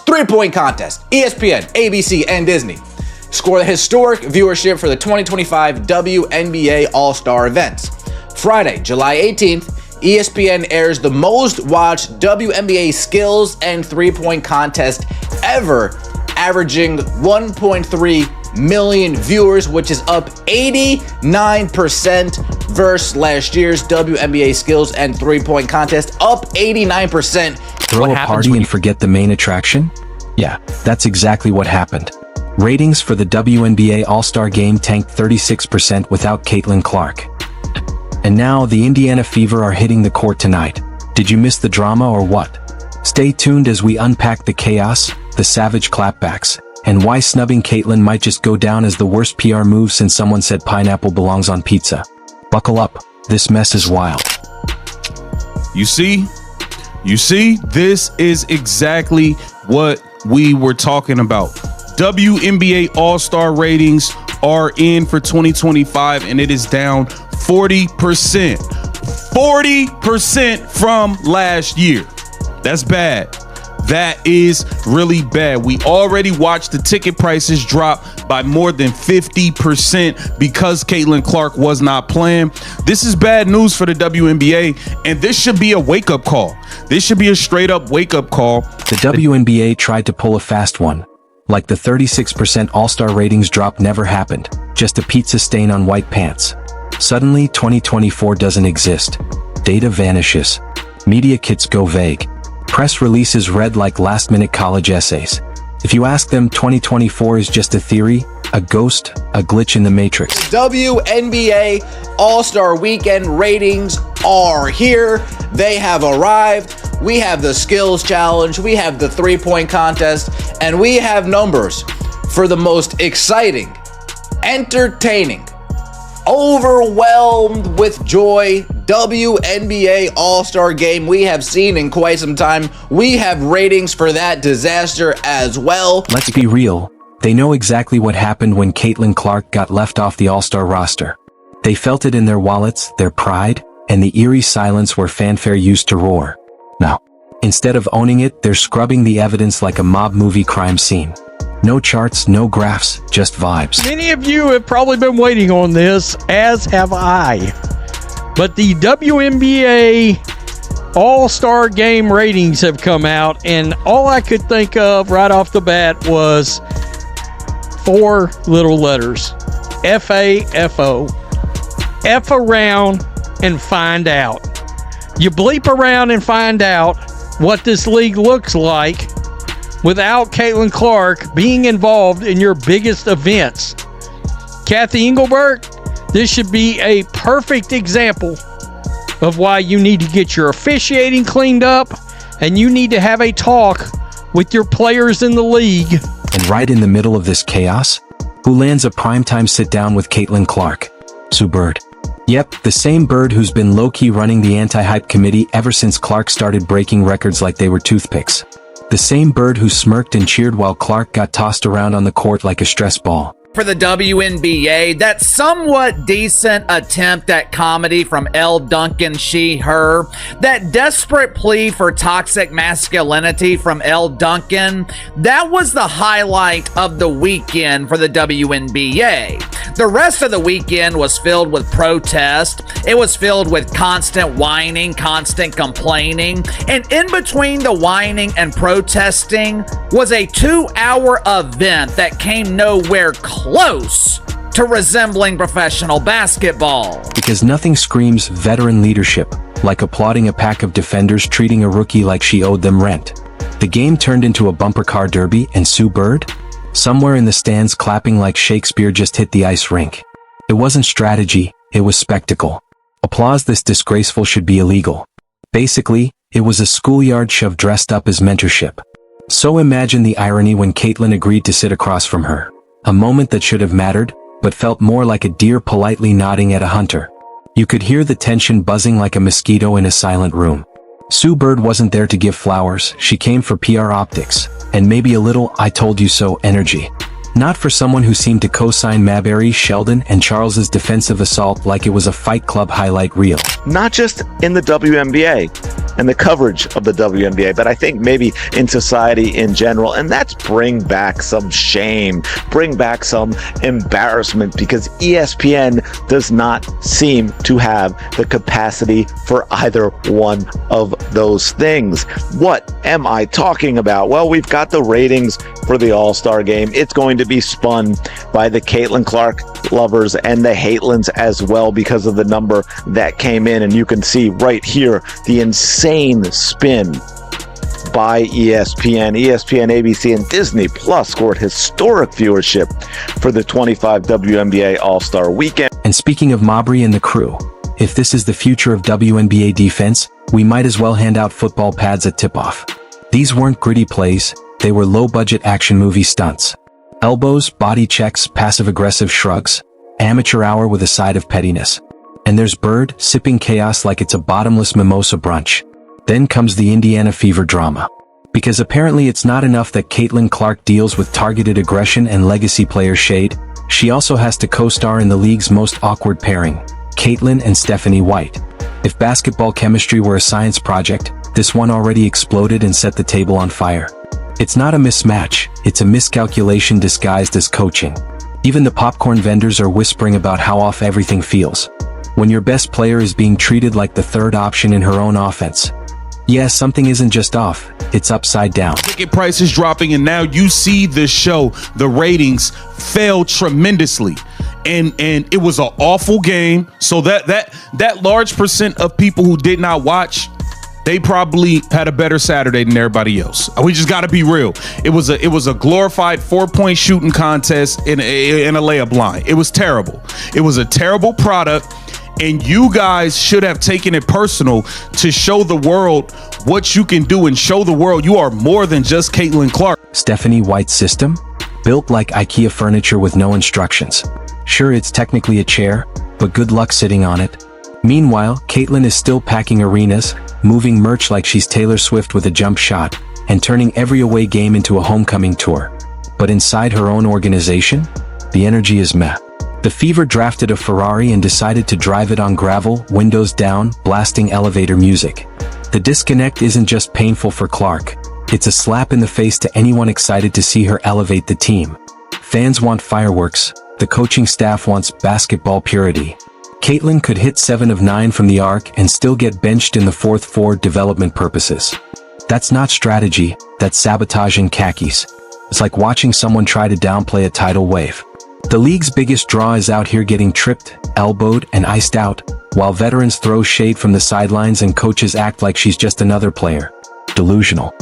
Three-point contest, ESPN, ABC, and Disney score the historic viewership for the 2025 WNBA All-Star events. Friday, July 18th, ESPN airs the most watched WNBA skills and three-point contest ever, averaging 1.3 million viewers, which is up 89% versus last year's WNBA skills and three-point contest, up 89%. Throw a party and forget the main attraction? Yeah, that's exactly what happened. Ratings for the WNBA All-Star Game tanked 36% without Caitlin Clark. And now the Indiana Fever are hitting the court tonight. Did you miss the drama or what? Stay tuned as we unpack the chaos, the savage clapbacks, and why snubbing Caitlin might just go down as the worst PR move since someone said pineapple belongs on pizza. Buckle up, this mess is wild. You see, this is exactly what we were talking about. WNBA All-Star ratings are in for 2025, and it is down 40%. 40% from last year. That's bad. That is really bad. We already watched the ticket prices drop by more than 50% because Caitlin Clark was not playing. This is bad news for the WNBA, and this should be a wake-up call. This should be a straight-up wake-up call. The WNBA tried to pull a fast one. Like the 36% All-Star ratings drop never happened, just a pizza stain on white pants. Suddenly, 2024 doesn't exist. Data vanishes. Media kits go vague. Press releases read like last-minute college essays. If you ask them, 2024 is just a theory, a ghost, a glitch in the matrix. WNBA All-Star Weekend ratings are here. They have arrived. We have the skills challenge, we have the three-point contest, and we have numbers for the most exciting, entertaining, overwhelmed with joy WNBA All-Star Game we have seen in quite some time. We have ratings for that disaster as well. Let's be real. They know exactly what happened when Caitlin Clark got left off the All-Star roster. They felt it in their wallets, their pride, and the eerie silence where fanfare used to roar. Now, instead of owning it, they're scrubbing the evidence like a mob movie crime scene. No charts, no graphs, just vibes. Many of you have probably been waiting on this, as have I. But the WNBA All-Star Game ratings have come out, and all I could think of right off the bat was 4 little letters. F-A-F-O. F around and find out. You bleep around and find out what this league looks like without Caitlin Clark being involved in your biggest events. Kathy Engelbert, this should be a perfect example of why you need to get your officiating cleaned up, and you need to have a talk with your players in the league. And right in the middle of this chaos, who lands a primetime sit-down with Caitlin Clark? Sue Bird. Yep, the same Bird who's been low-key running the anti-hype committee ever since Clark started breaking records like they were toothpicks. The same Bird who smirked and cheered while Clark got tossed around on the court like a stress ball. For the WNBA, that somewhat decent attempt at comedy from Elle Duncan, she, her, that desperate plea for toxic masculinity from Elle Duncan, that was the highlight of the weekend for the WNBA. The rest of the weekend was filled with protest. It was filled with constant whining, constant complaining, and in between the whining and protesting was a 2-hour event that came nowhere close to resembling professional basketball. Because nothing screams veteran leadership like applauding a pack of defenders treating a rookie like she owed them rent. The game turned into a bumper car derby, and Sue Bird? Somewhere in the stands clapping like Shakespeare just hit the ice rink. It wasn't strategy, it was spectacle. Applause this disgraceful should be illegal. Basically, it was a schoolyard shove dressed up as mentorship. So imagine the irony when Caitlin agreed to sit across from her. A moment that should have mattered, but felt more like a deer politely nodding at a hunter. You could hear the tension buzzing like a mosquito in a silent room. Sue Bird wasn't there to give flowers, she came for PR optics, and maybe a little "I told you so" energy. Not for someone who seemed to co-sign Marbury, Sheldon, and Charles's defensive assault like it was a Fight Club highlight reel. Not just in the WNBA, and the coverage of the WNBA, but I think maybe in society in general, and that's bring back some shame, bring back some embarrassment, because ESPN does not seem to have the capacity for either one of those things. What am I talking about? Well, we've got the ratings for the All-Star Game. It's going to be spun by the Caitlin Clark lovers and the Hatelens as well because of the number that came in, and you can see right here the insane spin by ESPN. ESPN, ABC, and Disney Plus scored historic viewership for the 25 WNBA All-Star Weekend. And speaking of Mabry and the crew, if this is the future of WNBA defense, we might as well hand out football pads at tip-off. These weren't gritty plays, they were low-budget action movie stunts. Elbows, body checks, passive-aggressive shrugs, amateur hour with a side of pettiness. And there's Bird, sipping chaos like it's a bottomless mimosa brunch. Then comes the Indiana Fever drama. Because apparently it's not enough that Caitlin Clark deals with targeted aggression and legacy player shade, she also has to co-star in the league's most awkward pairing, Caitlin and Stephanie White. If basketball chemistry were a science project, this one already exploded and set the table on fire. It's not a mismatch, it's a miscalculation disguised as coaching. Even the popcorn vendors are whispering about how off everything feels. When your best player is being treated like the third option in her own offense. Yeah, something isn't just off, it's upside down. Ticket prices dropping, and now you see the show, the ratings fell tremendously. And it was an awful game. So that large percent of people who did not watch, they probably had a better Saturday than everybody else. We just got to be real. It was a glorified 4-point shooting contest in a layup line. It was terrible. It was a terrible product. And you guys should have taken it personal to show the world what you can do and show the world you are more than just Caitlin Clark. Stephanie White's system? Built like IKEA furniture with no instructions. Sure, it's technically a chair, but good luck sitting on it. Meanwhile, Caitlin is still packing arenas, moving merch like she's Taylor Swift with a jump shot, and turning every away game into a homecoming tour. But inside her own organization, the energy is meh. The Fever drafted a Ferrari and decided to drive it on gravel, windows down, blasting elevator music. The disconnect isn't just painful for Clark, it's a slap in the face to anyone excited to see her elevate the team. Fans want fireworks, the coaching staff wants basketball purity. Caitlin could hit 7 of 9 from the arc and still get benched in the fourth for development purposes. That's not strategy, that's sabotaging khakis. It's like watching someone try to downplay a tidal wave. The league's biggest draw is out here getting tripped, elbowed, and iced out, while veterans throw shade from the sidelines and coaches act like she's just another player. Delusional.